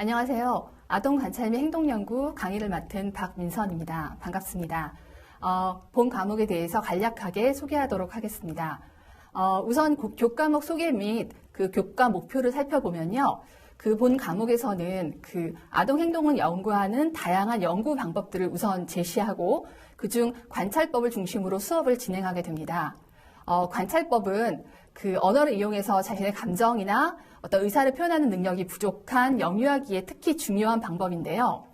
안녕하세요. 아동관찰 및 행동연구 강의를 맡은 박민선입니다. 반갑습니다. 본 과목에 대해서 간략하게 소개하도록 하겠습니다. 우선 교과목 소개 및 그 교과 목표를 살펴보면요. 그 본 과목에서는 그 아동 행동을 연구하는 다양한 연구 방법들을 우선 제시하고 그중 관찰법을 중심으로 수업을 진행하게 됩니다. 관찰법은 그 언어를 이용해서 자신의 감정이나 어떤 의사를 표현하는 능력이 부족한 영유아기에 특히 중요한 방법인데요.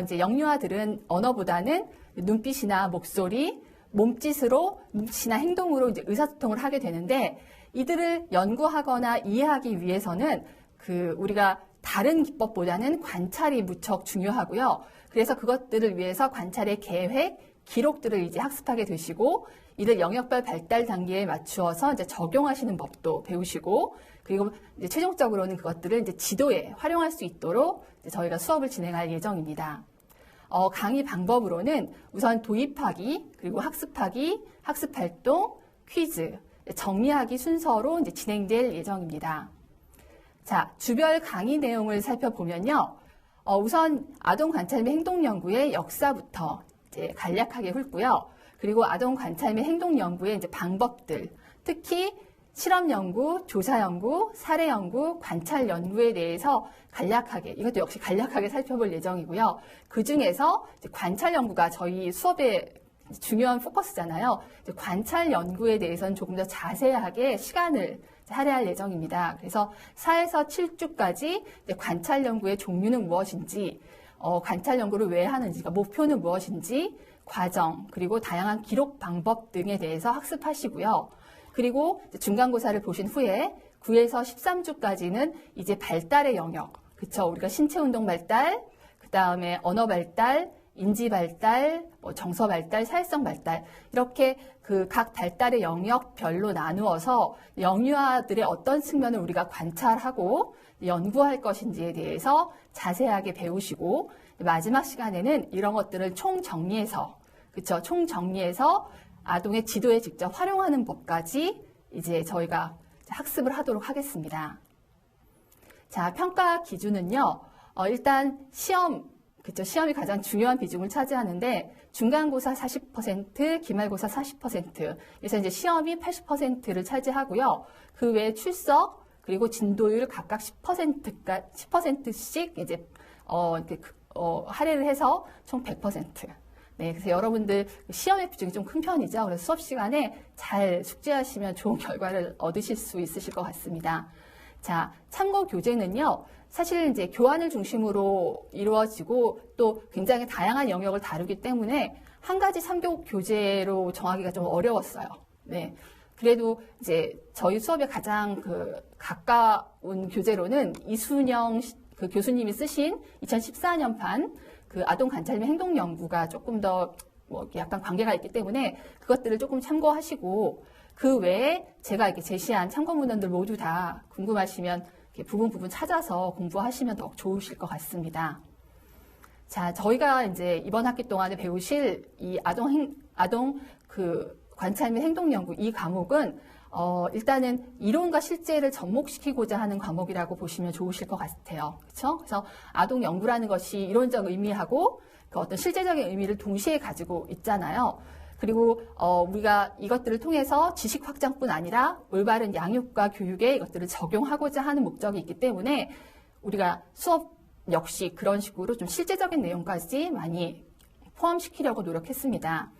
이제 영유아들은 언어보다는 눈빛이나 목소리, 몸짓으로, 눈빛이나 행동으로 이제 의사소통을 하게 되는데 이들을 연구하거나 이해하기 위해서는 우리가 다른 기법보다는 관찰이 무척 중요하고요. 그래서 그것들을 위해서 관찰의 계획, 기록들을 이제 학습하게 되시고 이를 영역별 발달 단계에 맞추어서 이제 적용하시는 법도 배우시고 그리고 이제 최종적으로는 그것들을 이제 지도에 활용할 수 있도록 이제 저희가 수업을 진행할 예정입니다. 강의 방법으로는 우선 도입하기, 그리고 학습하기, 학습활동, 퀴즈, 정리하기 순서로 이제 진행될 예정입니다. 자, 주별 강의 내용을 살펴보면요. 우선 아동 관찰 및 행동 연구의 역사부터 이제 간략하게 훑고요. 그리고 아동 관찰 및 행동 연구의 이제 방법들, 특히 실험 연구, 조사 연구, 사례 연구, 관찰 연구에 대해서 간략하게, 이것도 역시 간략하게 살펴볼 예정이고요. 그 중에서 관찰 연구가 저희 수업의 중요한 포커스잖아요. 관찰 연구에 대해서는 조금 더 자세하게 시간을 할애할 예정입니다. 그래서 4에서 7주까지 관찰 연구의 종류는 무엇인지, 관찰 연구를 왜 하는지, 목표는 무엇인지, 과정, 그리고 다양한 기록 방법 등에 대해서 학습하시고요. 그리고 중간고사를 보신 후에 9에서 13주까지는 이제 발달의 영역, 그쵸? 우리가 신체 운동 발달, 그 다음에 언어 발달, 인지 발달, 정서 발달, 사회성 발달 이렇게 그 각 발달의 영역별로 나누어서 영유아들의 어떤 측면을 우리가 관찰하고 연구할 것인지에 대해서 자세하게 배우시고 마지막 시간에는 이런 것들을 총정리해서 그쵸? 총정리해서 아동의 지도에 직접 활용하는 법까지 이제 저희가 학습을 하도록 하겠습니다. 자, 평가 기준은요. 일단 그쵸? 시험이 가장 중요한 비중을 차지하는데 중간고사 40%, 기말고사 40%. 그래서 이제 시험이 80%를 차지하고요. 그 외에 출석 그리고 진도율 각각 10%씩 이제 할애를 해서 총 100%. 네, 그래서 여러분들 시험의 비중이 좀 큰 편이죠. 그래서 수업 시간에 잘 숙지하시면 좋은 결과를 얻으실 수 있으실 것 같습니다. 자, 참고 교재는요. 사실 이제 교환을 중심으로 이루어지고 또 굉장히 다양한 영역을 다루기 때문에 한 가지 참고 교재로 정하기가 좀 어려웠어요. 네. 그래도 이제 저희 수업에 가장 가까운 교재로는 이순영 그 교수님이 쓰신 2014년판 그 아동 관찰 및 행동 연구가 조금 더 약간 관계가 있기 때문에 그것들을 조금 참고하시고 그 외에 제가 이렇게 제시한 참고 문헌들 모두 다 궁금하시면 부분 찾아서 공부하시면 더 좋으실 것 같습니다. 자, 저희가 이제 이번 학기 동안에 배우실 이 아동 관찰 및 행동 연구 이 과목은 일단은 이론과 실제를 접목시키고자 하는 과목이라고 보시면 좋으실 것 같아요. 그렇죠? 그래서 아동 연구라는 것이 이론적 의미하고 그 어떤 실제적인 의미를 동시에 가지고 있잖아요. 그리고 우리가 이것들을 통해서 지식 확장뿐 아니라 올바른 양육과 교육에 이것들을 적용하고자 하는 목적이 있기 때문에 우리가 수업 역시 그런 식으로 좀 실제적인 내용까지 많이 포함시키려고 노력했습니다.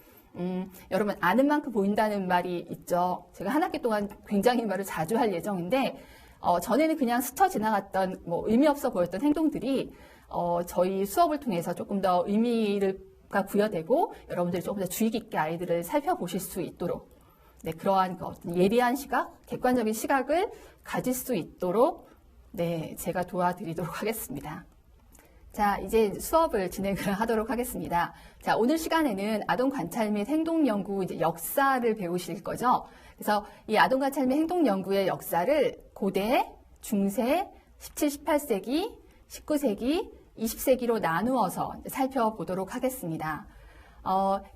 여러분 아는 만큼 보인다는 말이 있죠. 제가 한 학기 동안 굉장히 이 말을 자주 할 예정인데 전에는 그냥 스쳐 지나갔던 의미 없어 보였던 행동들이 저희 수업을 통해서 조금 더 의미가 부여되고 여러분들이 조금 더 주의 깊게 아이들을 살펴보실 수 있도록 네, 그러한 어떤 예리한 시각, 객관적인 시각을 가질 수 있도록 네, 제가 도와드리도록 하겠습니다. 자, 이제 수업을 진행을 하도록 하겠습니다. 자, 오늘 시간에는 아동 관찰 및 행동 연구 이제 역사를 배우실 거죠. 그래서 이 아동 관찰 및 행동 연구의 역사를 고대, 중세, 17, 18세기, 19세기, 20세기로 나누어서 살펴보도록 하겠습니다.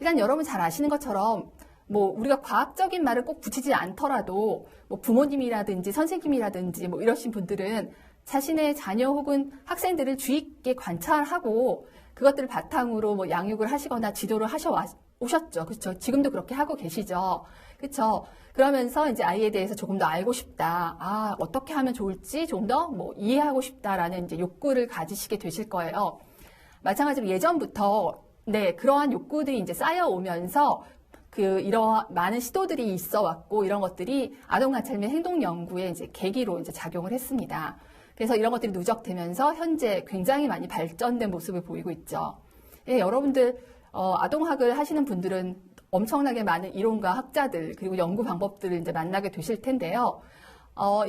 일단 여러분 잘 아시는 것처럼 우리가 과학적인 말을 꼭 붙이지 않더라도 부모님이라든지 선생님이라든지 이러신 분들은 자신의 자녀 혹은 학생들을 주의 있게 관찰하고 그것들을 바탕으로 뭐 양육을 하시거나 지도를 오셨죠. 그렇죠. 지금도 그렇게 하고 계시죠. 그렇죠. 그러면서 이제 아이에 대해서 조금 더 알고 싶다. 아, 어떻게 하면 좋을지 좀 더 뭐 이해하고 싶다라는 이제 욕구를 가지시게 되실 거예요. 마찬가지로 예전부터 네, 그러한 욕구들이 이제 쌓여오면서 이러한 많은 시도들이 있어 왔고 이런 것들이 아동 관찰 및 행동 연구의 이제 계기로 이제 작용을 했습니다. 그래서 이런 것들이 누적되면서 현재 굉장히 많이 발전된 모습을 보이고 있죠. 예, 여러분들 아동학을 하시는 분들은 엄청나게 많은 이론가 학자들 그리고 연구 방법들을 이제 만나게 되실 텐데요.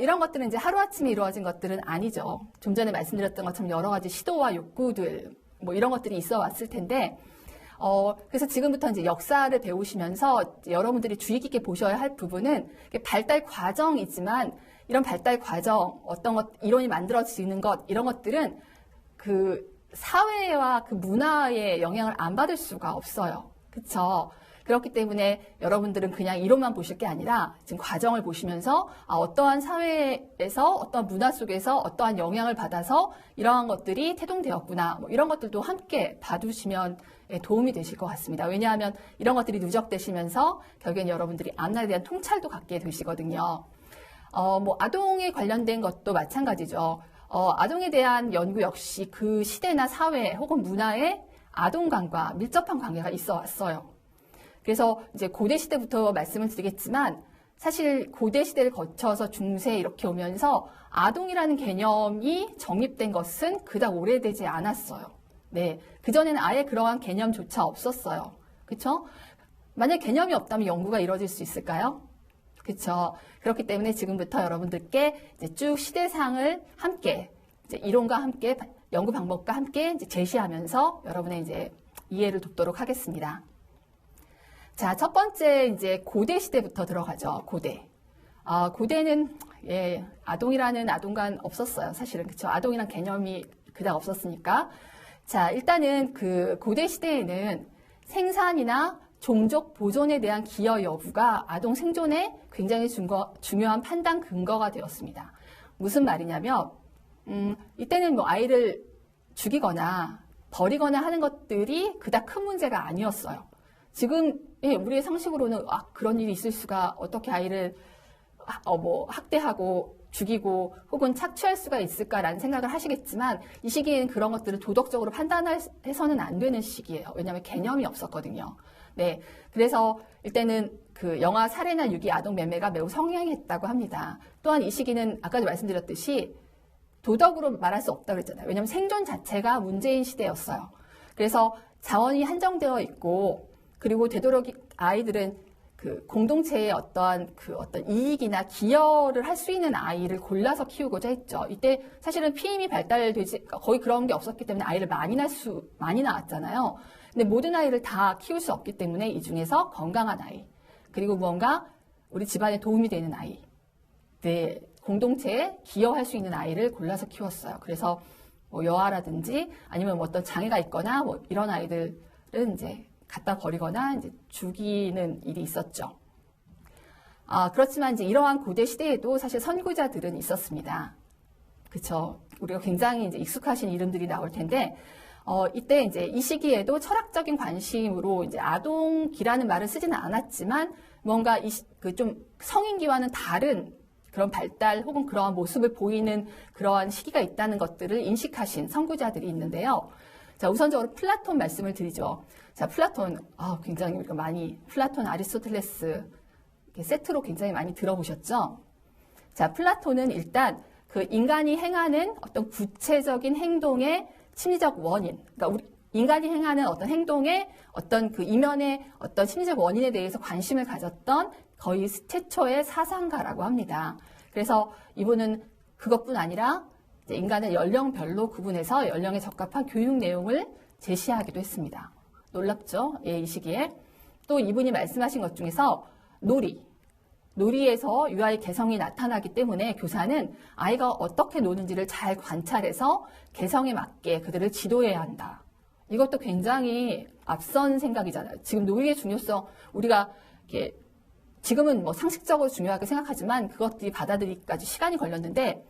이런 것들은 이제 하루아침에 이루어진 것들은 아니죠. 좀 전에 말씀드렸던 것처럼 여러 가지 시도와 욕구들 뭐 이런 것들이 있어 왔을 텐데 그래서 지금부터 이제 역사를 배우시면서 여러분들이 주의 깊게 보셔야 할 부분은 발달 과정이지만 이런 발달 과정, 어떤 것, 이론이 만들어지는 것, 이런 것들은 그 사회와 그 문화의 영향을 안 받을 수가 없어요. 그쵸? 그렇기 때문에 여러분들은 그냥 이론만 보실 게 아니라 지금 과정을 보시면서 어떠한 사회에서 어떠한 문화 속에서 어떠한 영향을 받아서 이러한 것들이 태동되었구나 뭐 이런 것들도 함께 봐두시면 도움이 되실 것 같습니다. 왜냐하면 이런 것들이 누적되시면서 결국엔 여러분들이 앞날에 대한 통찰도 갖게 되시거든요. 뭐 아동에 관련된 것도 마찬가지죠. 아동에 대한 연구 역시 그 시대나 사회 혹은 문화에 아동관과 밀접한 관계가 있어 왔어요. 그래서 이제 고대 시대부터 말씀을 드리겠지만 사실 고대 시대를 거쳐서 중세 이렇게 오면서 아동이라는 개념이 정립된 것은 그닥 오래되지 않았어요. 네, 그전에는 아예 그러한 개념조차 없었어요. 그렇죠? 만약 개념이 없다면 연구가 이루어질 수 있을까요? 그렇죠. 그렇기 때문에 지금부터 여러분들께 이제 쭉 시대상을 함께 이제 이론과 함께 연구 방법과 함께 이제 제시하면서 여러분의 이제 이해를 돕도록 하겠습니다. 자, 첫 번째 이제 고대 시대부터 들어가죠. 고대. 고대는 예, 아동이라는 아동관 없었어요. 사실은 그렇죠. 아동이란 개념이 그닥 없었으니까. 자, 일단은 그 고대 시대에는 생산이나 종족 보존에 대한 기여 여부가 아동 생존에 굉장히 중요한 판단 근거가 되었습니다. 무슨 말이냐면 이때는 뭐 아이를 죽이거나 버리거나 하는 것들이 그닥 큰 문제가 아니었어요. 지금 예, 우리의 상식으로는 그런 일이 있을 수가 어떻게 아이를 뭐 학대하고 죽이고 혹은 착취할 수가 있을까라는 생각을 하시겠지만 이 시기에는 그런 것들을 도덕적으로 판단해서는 안 되는 시기예요. 왜냐하면 개념이 없었거든요. 네, 그래서 이때는 그 영아 살해나 유기 아동 매매가 매우 성행했다고 합니다. 또한 이 시기는 아까도 말씀드렸듯이 도덕으로 말할 수 없다고 그랬잖아요. 왜냐하면 생존 자체가 문제인 시대였어요. 그래서 자원이 한정되어 있고 그리고 되도록 아이들은 그 공동체의 어떤 이익이나 기여를 할 수 있는 아이를 골라서 키우고자 했죠. 이때 사실은 피임이 발달되지 거의 그런 게 없었기 때문에 아이를 많이 낳았잖아요. 근데 모든 아이를 다 키울 수 없기 때문에 이 중에서 건강한 아이 그리고 무언가 우리 집안에 도움이 되는 아이, 네, 공동체에 기여할 수 있는 아이를 골라서 키웠어요. 그래서 뭐 여아라든지 아니면 뭐 어떤 장애가 있거나 뭐 이런 아이들은 이제 갖다 버리거나 이제 죽이는 일이 있었죠. 그렇지만 이제 이러한 고대 시대에도 사실 선구자들은 있었습니다. 그렇죠. 우리가 굉장히 이제 익숙하신 이름들이 나올 텐데, 이때 이제 이 시기에도 철학적인 관심으로 이제 아동기라는 말을 쓰지는 않았지만 뭔가 좀 성인기와는 다른 그런 발달 혹은 그러한 모습을 보이는 그러한 시기가 있다는 것들을 인식하신 선구자들이 있는데요. 자, 우선적으로 플라톤 말씀을 드리죠. 자, 플라톤, 굉장히 우리가 많이, 플라톤, 아리스토텔레스, 세트로 굉장히 많이 들어보셨죠? 자, 플라톤은 일단 그 인간이 행하는 어떤 구체적인 행동의 심리적 원인, 그러니까 인간이 행하는 어떤 행동의 어떤 그 이면의 어떤 심리적 원인에 대해서 관심을 가졌던 거의 최초의 사상가라고 합니다. 그래서 이분은 그것뿐 아니라 이제 인간을 연령별로 구분해서 연령에 적합한 교육 내용을 제시하기도 했습니다. 놀랍죠? 예, 이 시기에. 또 이분이 말씀하신 것 중에서 놀이에서 유아의 개성이 나타나기 때문에 교사는 아이가 어떻게 노는지를 잘 관찰해서 개성에 맞게 그들을 지도해야 한다. 이것도 굉장히 앞선 생각이잖아요. 지금 놀이의 중요성, 우리가 지금은 뭐 상식적으로 중요하게 생각하지만 그것들이 받아들이기까지 시간이 걸렸는데,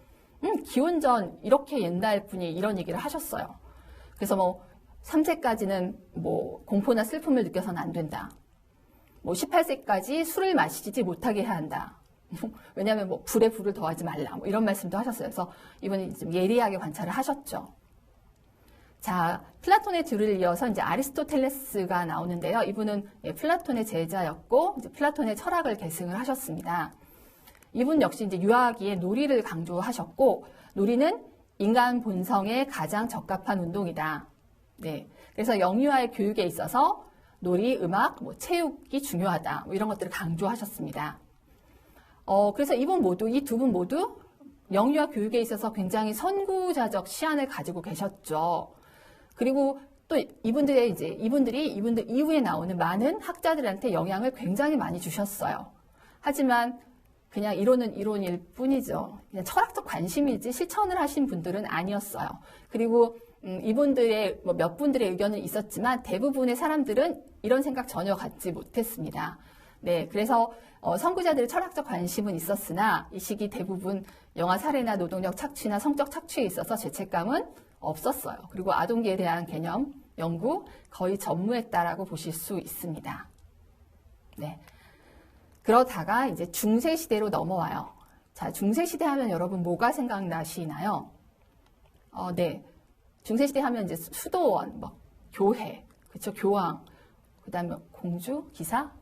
기원전 이렇게 옛날 분이 이런 얘기를 하셨어요. 그래서 뭐 3세까지는 뭐 공포나 슬픔을 느껴서는 안 된다. 뭐 18세까지 술을 마시지 못하게 해야 한다. 왜냐하면 뭐 불에 불을 더하지 말라. 뭐 이런 말씀도 하셨어요. 그래서 이분이 좀 예리하게 관찰을 하셨죠. 자, 플라톤의 뒤를 이어서 이제 아리스토텔레스가 나오는데요. 이분은 플라톤의 제자였고 이제 플라톤의 철학을 계승을 하셨습니다. 이분 역시 이제 유아기에 놀이를 강조하셨고, 놀이는 인간 본성에 가장 적합한 운동이다. 네. 그래서 영유아의 교육에 있어서 놀이, 음악, 뭐 체육이 중요하다. 뭐 이런 것들을 강조하셨습니다. 그래서 이 두 분 모두 영유아 교육에 있어서 굉장히 선구자적 시안을 가지고 계셨죠. 그리고 또 이분들이 이분들 이후에 나오는 많은 학자들한테 영향을 굉장히 많이 주셨어요. 하지만 그냥 이론은 이론일 뿐이죠. 그냥 철학적 관심이지 실천을 하신 분들은 아니었어요. 그리고 이분들의 뭐 몇 분들의 의견은 있었지만 대부분의 사람들은 이런 생각 전혀 갖지 못했습니다. 네, 그래서 선구자들의 철학적 관심은 있었으나 이 시기 대부분 영아 살해나 노동력 착취나 성적 착취에 있어서 죄책감은 없었어요. 그리고 아동기에 대한 개념, 연구 거의 전무했다라고 보실 수 있습니다. 네. 그러다가 이제 중세시대로 넘어와요. 자, 중세시대 하면 여러분 뭐가 생각나시나요? 네. 중세시대 하면 이제 수도원, 뭐, 교회, 그쵸, 교황, 그 다음에 공주, 기사,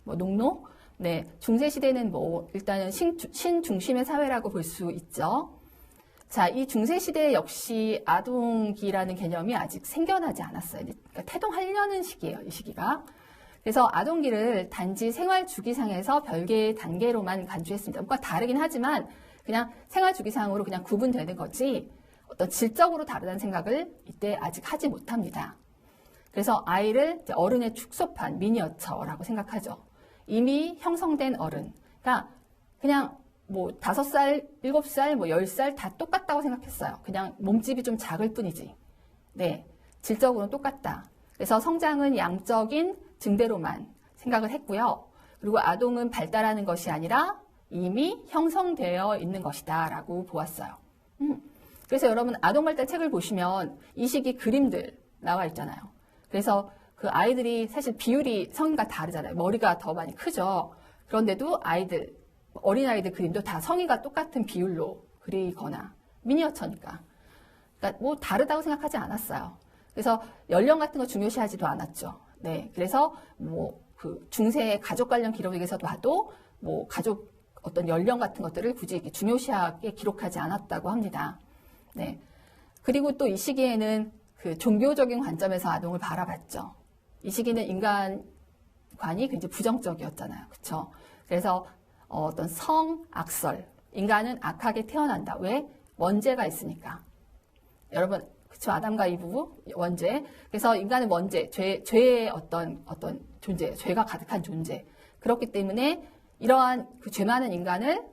뭐, 농노. 네. 중세시대는 뭐, 일단은 신중심의 사회라고 볼 수 있죠. 자, 이 중세시대 역시 아동기라는 개념이 아직 생겨나지 않았어요. 그러니까 태동하려는 시기예요, 이 시기가. 그래서 아동기를 단지 생활주기상에서 별개의 단계로만 간주했습니다. 뭔가 다르긴 하지만 그냥 생활주기상으로 그냥 구분되는 거지 어떤 질적으로 다르다는 생각을 이때 아직 하지 못합니다. 그래서 아이를 어른의 축소판, 미니어처라고 생각하죠. 이미 형성된 어른. 그러니까 그냥 뭐 5살, 7살, 뭐 10살 다 똑같다고 생각했어요. 그냥 몸집이 좀 작을 뿐이지. 네, 질적으로는 똑같다. 그래서 성장은 양적인 증대로만 생각을 했고요. 그리고 아동은 발달하는 것이 아니라 이미 형성되어 있는 것이다 라고 보았어요. 그래서 여러분 아동 발달 책을 보시면 이 시기 그림들 나와 있잖아요. 그래서 그 아이들이 사실 비율이 성인과 다르잖아요. 머리가 더 많이 크죠. 그런데도 어린아이들 그림도 다 성인과 똑같은 비율로 그리거나 미니어처니까. 그러니까 뭐 다르다고 생각하지 않았어요. 그래서 연령 같은 거 중요시하지도 않았죠. 네. 그래서 뭐 그 중세 가족 관련 기록에서도 봐도 뭐 가족 어떤 연령 같은 것들을 굳이 중요시하게 기록하지 않았다고 합니다. 네. 그리고 또 이 시기에는 그 종교적인 관점에서 아동을 바라봤죠. 이 시기는 인간관이 굉장히 부정적이었잖아요. 그렇죠? 그래서 어떤 악설, 인간은 악하게 태어난다. 왜? 원죄가 있으니까. 여러분, 그쵸? 아담과 이브, 원죄. 그래서 인간은 원죄, 죄의 어떤 존재, 죄가 가득한 존재. 그렇기 때문에 이러한 그 죄 많은 인간을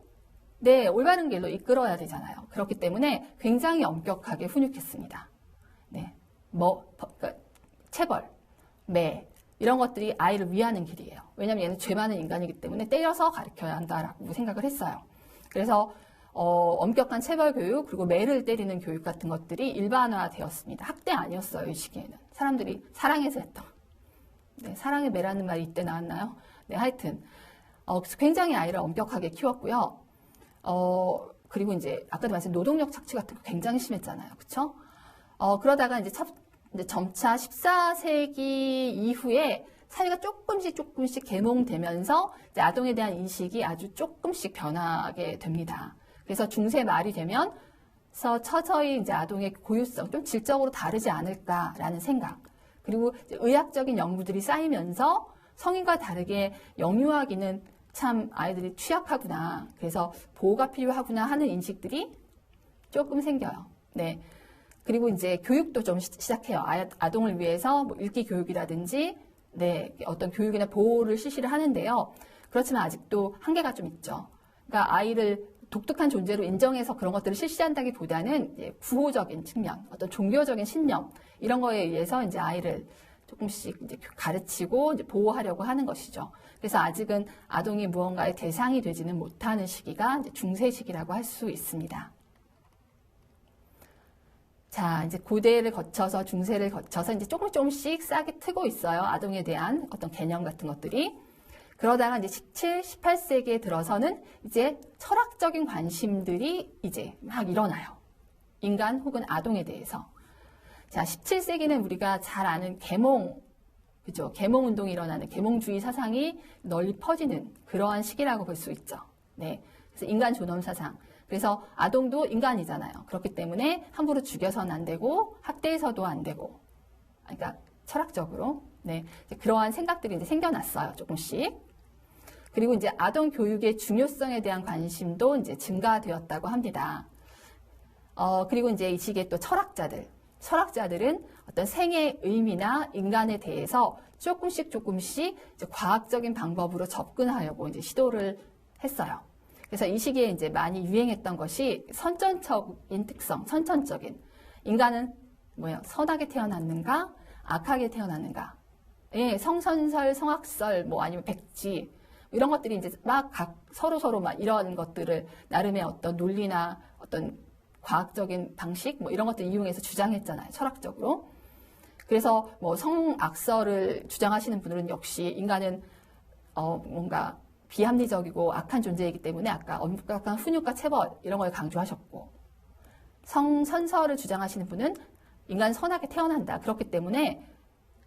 올바른 길로 이끌어야 되잖아요. 그렇기 때문에 굉장히 엄격하게 훈육했습니다. 네. 그러니까 체벌, 매, 이런 것들이 아이를 위하는 길이에요. 왜냐하면 얘는 죄 많은 인간이기 때문에 때려서 가르쳐야 한다라고 생각을 했어요. 그래서 엄격한 체벌 교육 그리고 매를 때리는 교육 같은 것들이 일반화되었습니다. 학대 아니었어요. 이 시기에는. 사람들이 사랑해서 했던. 네, 사랑의 매라는 말이 이때 나왔나요? 네, 하여튼 굉장히 아이를 엄격하게 키웠고요. 그리고 이제 아까도 말씀 노동력 착취 같은 거 굉장히 심했잖아요. 그렇죠? 그러다가 이제 점차 14세기 이후에 사회가 조금씩 계몽되면서 이제 아동에 대한 인식이 아주 조금씩 변하게 됩니다. 그래서 중세 말이 되면 서서히 이제 아동의 고유성, 좀 질적으로 다르지 않을까라는 생각. 그리고 의학적인 연구들이 쌓이면서 성인과 다르게 영유아기는 참 아이들이 취약하구나. 그래서 보호가 필요하구나 하는 인식들이 조금 생겨요. 네. 그리고 이제 교육도 좀 시작해요. 아동을 위해서 뭐 읽기 교육이라든지, 네, 어떤 교육이나 보호를 실시를 하는데요. 그렇지만 아직도 한계가 좀 있죠. 그러니까 아이를 독특한 존재로 인정해서 그런 것들을 실시한다기보다는 구호적인 측면, 어떤 종교적인 신념 이런 거에 의해서 이제 아이를 조금씩 이제 가르치고 이제 보호하려고 하는 것이죠. 그래서 아직은 아동이 무언가의 대상이 되지는 못하는 시기가 이제 중세 시기라고 할 수 있습니다. 자, 이제 고대를 거쳐서 중세를 거쳐서 이제 조금씩 싹이 트고 있어요. 아동에 대한 어떤 개념 같은 것들이. 그러다가 이제 17, 18세기에 들어서는 이제 철학적인 관심들이 이제 막 일어나요. 인간 혹은 아동에 대해서. 자, 17세기는 우리가 잘 아는 계몽, 그죠? 계몽 운동이 일어나는 계몽주의 사상이 널리 퍼지는 그러한 시기라고 볼 수 있죠. 네. 그래서 인간 존엄 사상. 그래서 아동도 인간이잖아요. 그렇기 때문에 함부로 죽여서는 안 되고 학대해서도 안 되고. 그러니까 철학적으로 네. 그러한 생각들이 이제 생겨났어요. 조금씩. 그리고 이제 아동 교육의 중요성에 대한 관심도 이제 증가되었다고 합니다. 그리고 이제 이 시기에 또 철학자들은 어떤 생의 의미나 인간에 대해서 조금씩 이제 과학적인 방법으로 접근하려고 이제 시도를 했어요. 그래서 이 시기에 이제 많이 유행했던 것이 선천적인 특성, 선천적인. 인간은 뭐예요? 선하게 태어났는가? 악하게 태어났는가? 예, 성선설, 성악설, 뭐 아니면 백지. 이런 것들이 이제 막 서로 막 이런 것들을 나름의 어떤 논리나 어떤 과학적인 방식, 뭐 이런 것들 이용해서 주장했잖아요. 철학적으로. 그래서 뭐 성악설을 주장하시는 분들은 역시 인간은 뭔가 비합리적이고 악한 존재이기 때문에 아까 엄격한 훈육과 체벌 이런 걸 강조하셨고, 성선설을 주장하시는 분은 인간 선하게 태어난다. 그렇기 때문에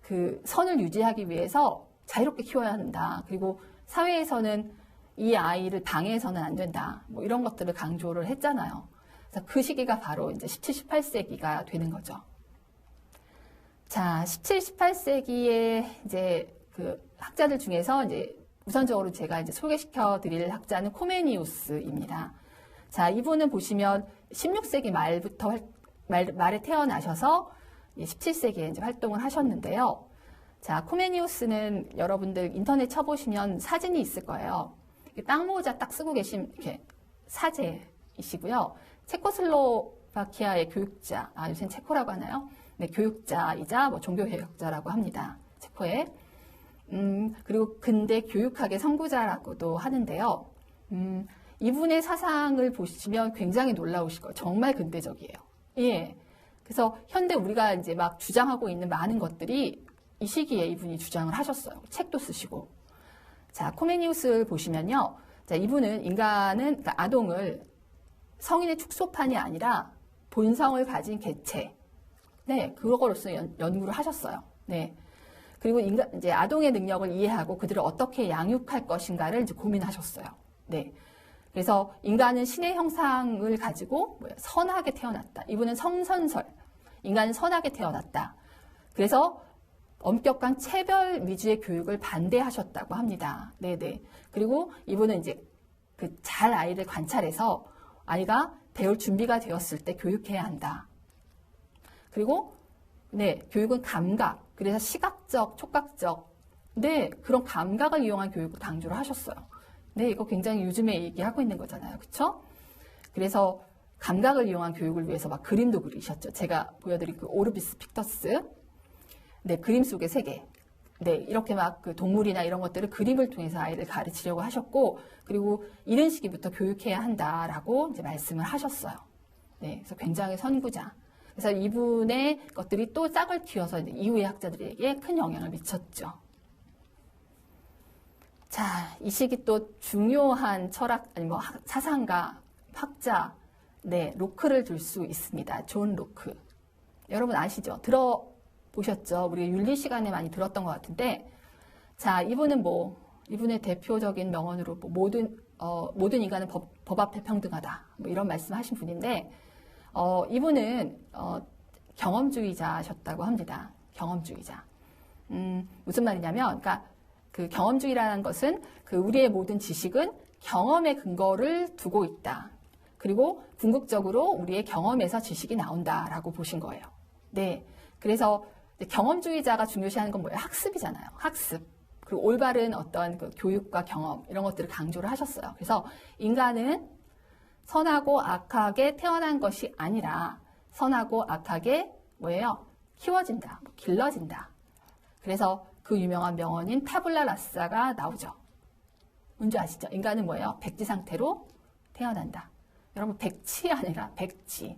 그 선을 유지하기 위해서 자유롭게 키워야 한다. 그리고 사회에서는 이 아이를 방해해서는 안 된다. 뭐 이런 것들을 강조를 했잖아요. 그래서 그 시기가 바로 이제 17, 18세기가 되는 거죠. 자, 17, 18세기에 이제 그 학자들 중에서 이제 우선적으로 제가 이제 소개시켜 드릴 학자는 코메니우스입니다. 자, 이분은 보시면 16세기 말에 태어나셔서 17세기에 이제 활동을 하셨는데요. 자, 코메니우스는 여러분들 인터넷 쳐보시면 사진이 있을 거예요. 땅모자 딱 쓰고 계신 이렇게 사제이시고요. 체코슬로바키아의 교육자, 요새는 체코라고 하나요? 네, 교육자이자 뭐 종교개혁자라고 합니다. 체코에. 그리고 근대 교육학의 선구자라고도 하는데요. 이분의 사상을 보시면 굉장히 놀라우실 거예요. 정말 근대적이에요. 예. 그래서 현대 우리가 이제 막 주장하고 있는 많은 것들이 이 시기에 이분이 주장을 하셨어요. 책도 쓰시고. 자, 코메니우스를 보시면요. 자, 이분은 그러니까 아동을 성인의 축소판이 아니라 본성을 가진 개체. 네, 그거로서 연구를 하셨어요. 네. 그리고 이제 아동의 능력을 이해하고 그들을 어떻게 양육할 것인가를 이제 고민하셨어요. 네. 그래서 인간은 신의 형상을 가지고 선하게 태어났다. 이분은 성선설. 인간은 선하게 태어났다. 그래서 엄격한 체벌 위주의 교육을 반대하셨다고 합니다. 네네. 그리고 이분은 이제 그 잘 아이를 관찰해서 아이가 배울 준비가 되었을 때 교육해야 한다. 그리고 네, 교육은 감각. 그래서 시각적, 촉각적, 네, 그런 감각을 이용한 교육을 강조를 하셨어요. 네, 이거 굉장히 요즘에 얘기하고 있는 거잖아요. 그쵸? 그래서 감각을 이용한 교육을 위해서 막 그림도 그리셨죠. 제가 보여드린 그 오르비스 픽터스. 네, 그림 속의 세계. 네, 이렇게 막 그 동물이나 이런 것들을 그림을 통해서 아이를 가르치려고 하셨고, 그리고 이런 시기부터 교육해야 한다라고 이제 말씀을 하셨어요. 네, 그래서 굉장히 선구자. 그래서 이분의 것들이 또 짝을 틔워서 이제 이후의 학자들에게 큰 영향을 미쳤죠. 자, 이 시기 또 중요한 철학, 아니 뭐 사상가, 학자, 네, 로크를 들 수 있습니다. 존 로크. 여러분 아시죠? 들어보셨죠? 우리 윤리 시간에 많이 들었던 것 같은데, 자, 이분의 대표적인 명언으로 모든 인간은 법 앞에 평등하다. 뭐 이런 말씀하신 분인데, 이분은 경험주의자셨다고 합니다. 경험주의자. 무슨 말이냐면, 그러니까 그 경험주의라는 것은 그 우리의 모든 지식은 경험의 근거를 두고 있다. 그리고 궁극적으로 우리의 경험에서 지식이 나온다라고 보신 거예요. 네. 그래서 경험주의자가 중요시하는 건 뭐예요? 학습이잖아요. 학습. 그리고 올바른 어떤 그 교육과 경험 이런 것들을 강조를 하셨어요. 그래서 인간은 선하고 악하게 태어난 것이 아니라 선하고 악하게 뭐예요? 키워진다, 길러진다. 그래서 그 유명한 명언인 타블라 라사가 나오죠. 뭔지 아시죠? 인간은 뭐예요? 백지 상태로 태어난다. 여러분 백치 아니라 백지.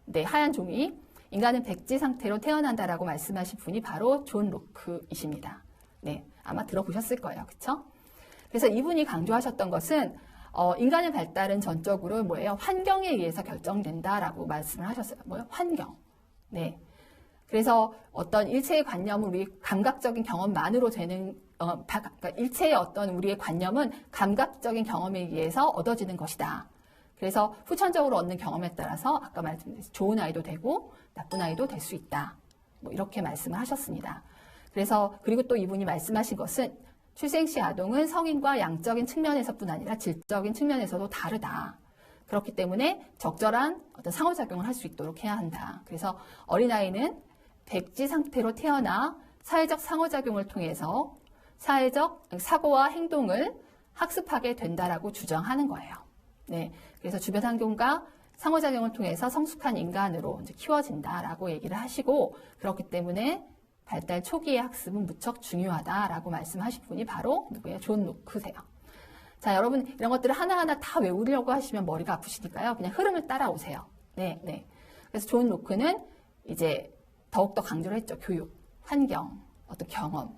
네, 하얀 종이. 인간은 백지 상태로 태어난다라고 말씀하신 분이 바로 존 로크이십니다. 네, 아마 들어보셨을 거예요. 그렇죠? 그래서 이분이 강조하셨던 것은 인간의 발달은 전적으로 뭐예요? 환경에 의해서 결정된다라고 말씀을 하셨어요. 뭐요? 환경. 네. 그래서 어떤 일체의 관념은 우리 감각적인 경험만으로 되는 그러니까 일체의 어떤 우리의 관념은 감각적인 경험에 의해서 얻어지는 것이다. 그래서 후천적으로 얻는 경험에 따라서 아까 말씀드린 좋은 아이도 되고 나쁜 아이도 될 수 있다. 뭐 이렇게 말씀을 하셨습니다. 그래서 그리고 또 이분이 말씀하신 것은 출생 시 아동은 성인과 양적인 측면에서뿐 아니라 질적인 측면에서도 다르다. 그렇기 때문에 적절한 어떤 상호작용을 할 수 있도록 해야 한다. 그래서 어린아이는 백지 상태로 태어나 사회적 상호작용을 통해서 사회적 사고와 행동을 학습하게 된다라고 주장하는 거예요. 네, 그래서 주변 환경과 상호작용을 통해서 성숙한 인간으로 이제 키워진다라고 얘기를 하시고 그렇기 때문에 발달 초기의 학습은 무척 중요하다라고 말씀하신 분이 바로 누구예요? 존 로크세요. 자, 여러분 이런 것들을 하나하나 다 외우려고 하시면 머리가 아프시니까요. 그냥 흐름을 따라오세요. 네, 네. 그래서 존 로크는 이제 더욱더 강조를 했죠. 교육, 환경, 어떤 경험.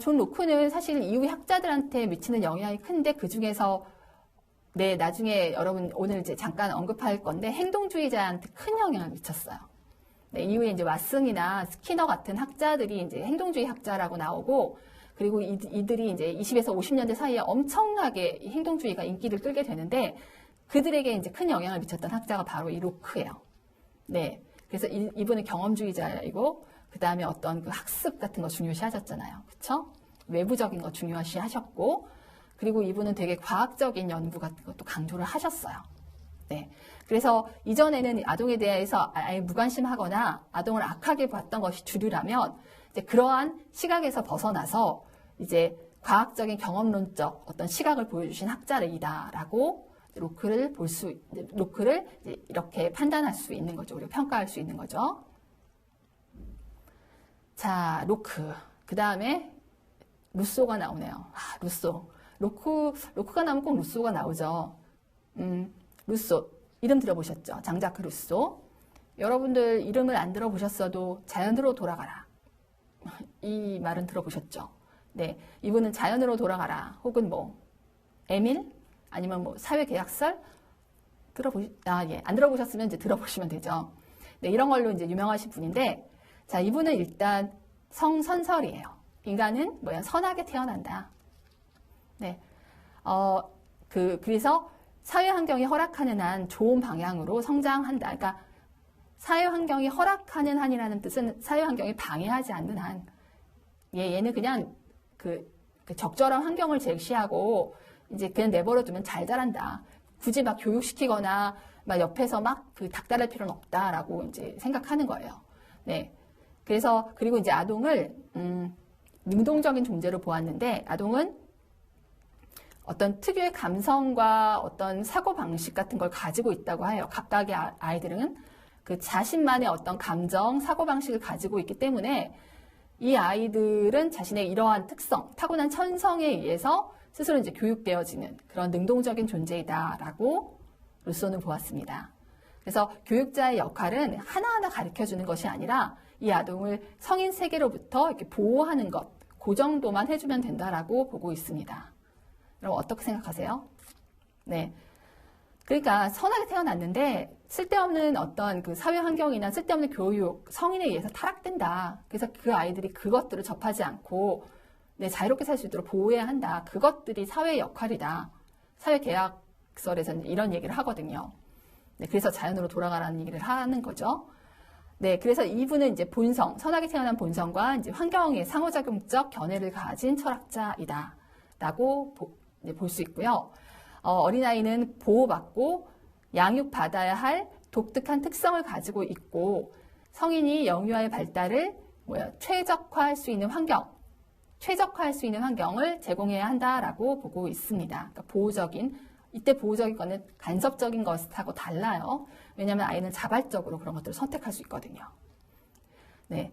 존 로크는 사실 이후 학자들한테 미치는 영향이 큰데 그 중에서 네, 나중에 여러분 오늘 이제 잠깐 언급할 건데 행동주의자한테 큰 영향을 미쳤어요. 네, 이후에 이제 왓슨이나 스키너 같은 학자들이 이제 행동주의 학자라고 나오고 그리고 이들이 이제 20에서 50년대 사이에 엄청나게 행동주의가 인기를 끌게 되는데 그들에게 이제 큰 영향을 미쳤던 학자가 바로 이 로크예요. 네. 그래서 이분은 경험주의자이고 그 다음에 어떤 그 학습 같은 거 중요시 하셨잖아요. 그쵸? 외부적인 거 중요시 하셨고 그리고 이분은 되게 과학적인 연구 같은 것도 강조를 하셨어요. 네. 그래서 이전에는 아동에 대해서 아예 무관심하거나 아동을 악하게 봤던 것이 주류라면 이제 그러한 시각에서 벗어나서 이제 과학적인 경험론적 어떤 시각을 보여주신 학자이다라고 로크를 이렇게 판단할 수 있는 거죠. 우리가 평가할 수 있는 거죠. 자, 로크. 그 다음에 루소가 나오네요. 아, 루소. 로크가 나오면 꼭 루소가 나오죠. 루소. 이름 들어보셨죠? 장자크 루소. 여러분들 이름을 안 들어보셨어도 자연으로 돌아가라. 이 말은 들어보셨죠? 네. 이분은 자연으로 돌아가라. 혹은 뭐, 에밀? 아니면 뭐, 사회계약설? 예. 안 들어보셨으면 이제 들어보시면 되죠. 네. 이런 걸로 이제 유명하신 분인데, 자, 이분은 일단 성선설이에요. 인간은 뭐야? 선하게 태어난다. 네. 그래서 사회 환경이 허락하는 한 좋은 방향으로 성장한다. 그러니까 사회 환경이 허락하는 한이라는 뜻은 사회 환경이 방해하지 않는 한. 얘는 그냥 그 적절한 환경을 제시하고 이제 그냥 내버려 두면 잘 자란다. 굳이 막 교육시키거나 막 옆에서 막 그 닥달할 필요는 없다라고 이제 생각하는 거예요. 네. 그래서 그리고 이제 아동을 능동적인 존재로 보았는데 아동은 어떤 특유의 감성과 어떤 사고방식 같은 걸 가지고 있다고 해요. 각각의 아이들은 그 자신만의 어떤 감정, 사고방식을 가지고 있기 때문에 이 아이들은 자신의 이러한 특성, 타고난 천성에 의해서 스스로 이제 교육되어지는 그런 능동적인 존재이다라고 루소는 보았습니다. 그래서 교육자의 역할은 하나하나 가르쳐주는 것이 아니라 이 아동을 성인 세계로부터 이렇게 보호하는 것, 그 정도만 해주면 된다라고 보고 있습니다. 여러분 어떻게 생각하세요? 네. 그러니까 선하게 태어났는데 쓸데없는 어떤 그 사회 환경이나 쓸데없는 교육, 성인에 의해서 타락된다. 그래서 그 아이들이 그것들을 접하지 않고 네, 자유롭게 살 수 있도록 보호해야 한다. 그것들이 사회의 역할이다. 사회계약설에서는 이런 얘기를 하거든요. 네, 그래서 자연으로 돌아가라는 얘기를 하는 거죠. 네, 그래서 이분은 이제 본성, 선하게 태어난 본성과 이제 환경의 상호작용적 견해를 가진 철학자이다. 라고 볼 수 있고요. 어린아이는 보호받고 양육받아야 할 독특한 특성을 가지고 있고 성인이 영유아의 발달을 최적화할 수 있는 환경을 제공해야 한다라고 보고 있습니다. 그러니까 이때 보호적인 거는 간섭적인 것하고 달라요. 왜냐하면 아이는 자발적으로 그런 것들을 선택할 수 있거든요. 네.